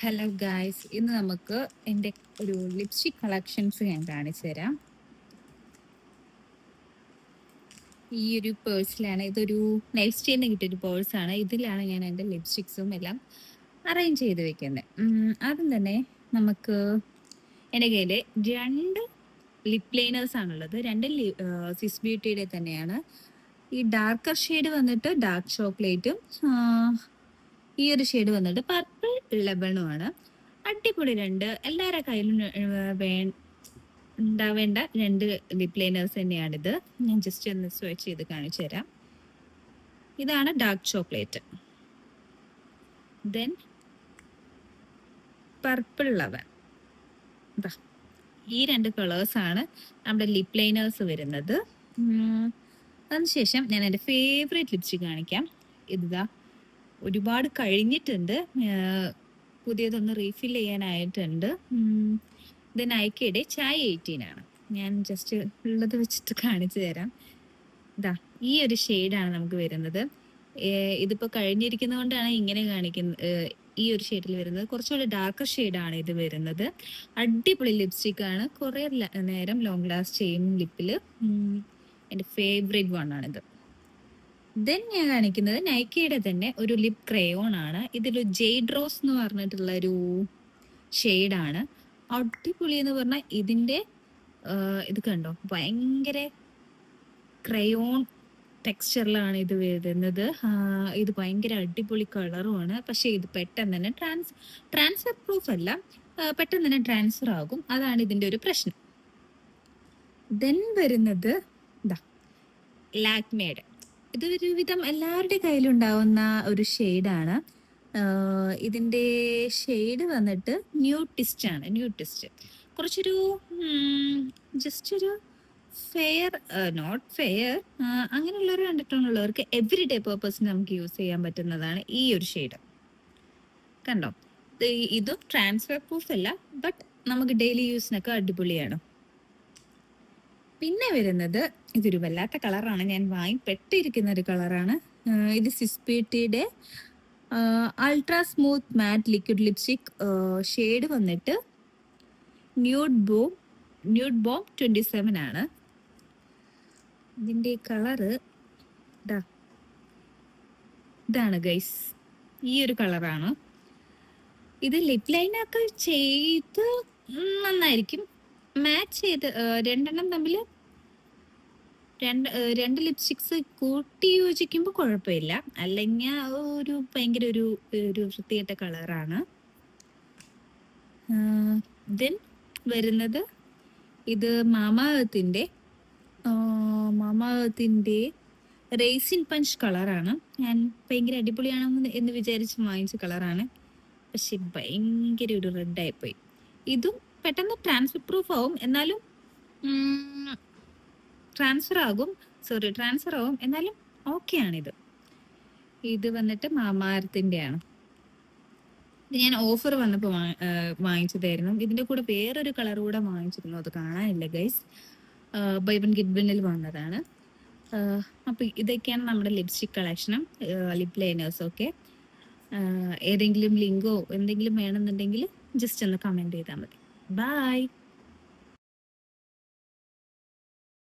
Hello guys, ഇന്ന് നമുക്ക് എൻ്റെ ഒരു ലിപ്സ്റ്റിക് കളക്ഷൻസ് ഞാൻ കാണിച്ചു തരാം. ഈ ഒരു പേഴ്സിലാണ്, ഇതൊരു നൈഫ് സ്റ്റൈലിന് കിട്ടിയൊരു പേഴ്സാണ്. ഇതിലാണ് ഞാൻ എൻ്റെ ലിപ്സ്റ്റിക്സും എല്ലാം അറേഞ്ച് ചെയ്ത് വെക്കുന്നത്. ആദ്യം തന്നെ നമുക്ക് എൻ്റെ കയ്യിൽ രണ്ട് ലിപ് ലൈനേഴ്സ് ആണുള്ളത്. രണ്ടും സിസ് ബ്യൂട്ടിയുടെ തന്നെയാണ്. ഈ ഡാർക്കർ ഷെയ്ഡ് വന്നിട്ട് ഡാർക്ക് ചോക്ലേറ്റും, ഈ ഒരു ഷെയ്ഡ് വന്നിട്ട് പർപ്പിൾ ലെബണുമാണ്. അടിപൊളി രണ്ട് എല്ലാവരുടെ കയ്യിലും ഉണ്ടാവേണ്ട രണ്ട് ലിപ് ലൈനേഴ്സ് തന്നെയാണിത്. ഞാൻ ജസ്റ്റ് ഒന്ന് സ്വിച്ച് ചെയ്ത് കാണിച്ചു തരാം. ഇതാണ് dark chocolate, then purple eleven. ഈ രണ്ട് കളേഴ്സാണ് നമ്മുടെ ലിപ് ലൈനേഴ്സ് വരുന്നത്. അതിനുശേഷം ഞാൻ എൻ്റെ ഫേവറേറ്റ് ലിപ്സ്റ്റിക് കാണിക്കാം. ഇതാ ഒരുപാട് കഴിഞ്ഞിട്ടുണ്ട്, പുതിയതൊന്ന് റീഫിൽ ചെയ്യാനായിട്ടുണ്ട്. ഇത് നൈക്കയുടെ ചായ 18 ആണ്. ഞാൻ ജസ്റ്റ് ഉള്ളത് വെച്ചിട്ട് കാണിച്ചു തരാം. ഇതാ ഈ ഒരു ഷെയ്ഡാണ് നമുക്ക് വരുന്നത്. ഇതിപ്പോൾ കഴിഞ്ഞിരിക്കുന്നത് കൊണ്ടാണ് ഇങ്ങനെ കാണിക്കുന്നത്. ഈ ഒരു ഷെയ്ഡിൽ വരുന്നത് കുറച്ചുകൂടി ഡാർക്കർ ഷെയ്ഡാണ് ഇത് വരുന്നത്. അടിപൊളി ലിപ്സ്റ്റിക് ആണ്, കുറേ നേരം ലോങ് ലാസ്റ്റ് ചെയ്യും ലിപ്പിൽ. എൻ്റെ ഫേവറേറ്റ് വൺ ആണിത്. ദെൻ ഞാൻ കാണിക്കുന്നത് നൈക്കയുടെ തന്നെ ഒരു ലിപ് ക്രയോൺ ആണ്. ഇതിലൊരു ജെയ്ഡ് റോസ് എന്ന് പറഞ്ഞിട്ടുള്ള ഒരു ഷെയ്ഡാണ്. അടിപൊളി എന്ന് പറഞ്ഞാൽ ഇതിൻ്റെ ഇത് കണ്ടോ, ഭയങ്കര ക്രയോൺ ടെക്സ്ചറിലാണ് ഇത് വരുന്നത്. ഇത് ഭയങ്കര അടിപൊളി കളറുമാണ്. പക്ഷേ ഇത് പെട്ടെന്ന് തന്നെ ട്രാൻസ്ഫർ പ്രൂഫ് അല്ല, പെട്ടെന്ന് തന്നെ ട്രാൻസ്ഫർ ആകും. അതാണ് ഇതിൻ്റെ ഒരു പ്രശ്നം. ദെൻ വരുന്നത് ലാക്മേയുടെ, ഇത് ഒരുവിധം എല്ലാവരുടെ കയ്യിലുണ്ടാവുന്ന ഒരു ഷെയ്ഡാണ്. ഇതിൻ്റെ ഷെയ്ഡ് വന്നിട്ട് ന്യൂട്ടിസ്റ്റ് ആണ്. ന്യൂട്ടിസ്റ്റ് കുറച്ചൊരു ജസ്റ്റ് ഒരു ഫെയർ, നോട്ട് ഫെയർ, അങ്ങനെയുള്ളവർ കണ്ടിട്ടുള്ളവർക്ക് എവറി ഡേ പേർപ്പസിന് നമുക്ക് യൂസ് ചെയ്യാൻ പറ്റുന്നതാണ് ഈ ഒരു ഷെയ്ഡ്. കണ്ടോ, ഇതും ട്രാൻസ്ഫർ പ്രൂഫ് അല്ല, ബട്ട് നമുക്ക് ഡെയിലി യൂസിനൊക്കെ അടിപൊളിയാണ്. പിന്നെ വരുന്നത് ഇതൊരു വല്ലാത്ത കളറാണ്, ഞാൻ പെട്ടിരിക്കുന്ന ഒരു കളറാണ്. ഇത് സിസ് ബ്യൂട്ടിയുടെ ultra smooth matte liquid lipstick. Shade വന്നിട്ട് ന്യൂഡ് ബോം 27 ആണ്. ഇതിൻ്റെ കളറ് ഇതാണ് ഗൈസ്, ഈ ഒരു കളറാണ്. ഇത് ലിപ് ലൈനൊക്കെ ചെയ്ത് നന്നായിരിക്കും, മാച്ച് ചെയ്ത് രണ്ടെണ്ണം തമ്മിൽ രണ്ട് ലിപ്സ്റ്റിക്സ് കൂട്ടി യോജിക്കുമ്പോൾ കുഴപ്പമില്ല, അല്ലെങ്കിൽ ഒരു ഭയങ്കര ഒരു വൃത്തികെട്ട കളറാണ്. ദെൻ വരുന്നത് ഇത് മാമാഅർത്തിൻ്റെ റേസിൻ പഞ്ച് കളറാണ്. ഞാൻ ഭയങ്കര അടിപൊളിയാണെന്ന് എന്ന് വിചാരിച്ച് വാങ്ങിച്ച കളറാണ്, പക്ഷെ ഭയങ്കര ഒരു റെഡായിപ്പോയി. ഇതും പെട്ടെന്ന് ട്രാൻസ്ഫർ പ്രൂഫ് ആവും, എന്നാലും ട്രാൻസ്ഫർ ആവും, എന്നാലും ഓക്കെ ആണിത്. ഇത് വന്നിട്ട് മാമാഅർത്തിൻ്റെ ആണ്. ഇത് ഞാൻ ഓഫർ വന്നപ്പോൾ വാങ്ങിച്ചതായിരുന്നു. ഇതിൻ്റെ കൂടെ വേറൊരു കളർ കൂടെ വാങ്ങിച്ചിരുന്നു, അത് കാണാനില്ല ഗൈസ്. ബൈ വൺ ഗെറ്റ് വണ്ണിൽ വന്നതാണ്. അപ്പോൾ ഇതൊക്കെയാണ് നമ്മുടെ ലിപ്സ്റ്റിക് കളക്ഷനും ലിപ് ലൈനേഴ്സും ഒക്കെ. ഏതെങ്കിലും ലിങ്കോ എന്തെങ്കിലും വേണമെന്നുണ്ടെങ്കിൽ ജസ്റ്റ് ഒന്ന് കമൻറ്റ് ചെയ്താൽ മതി. ബൈ.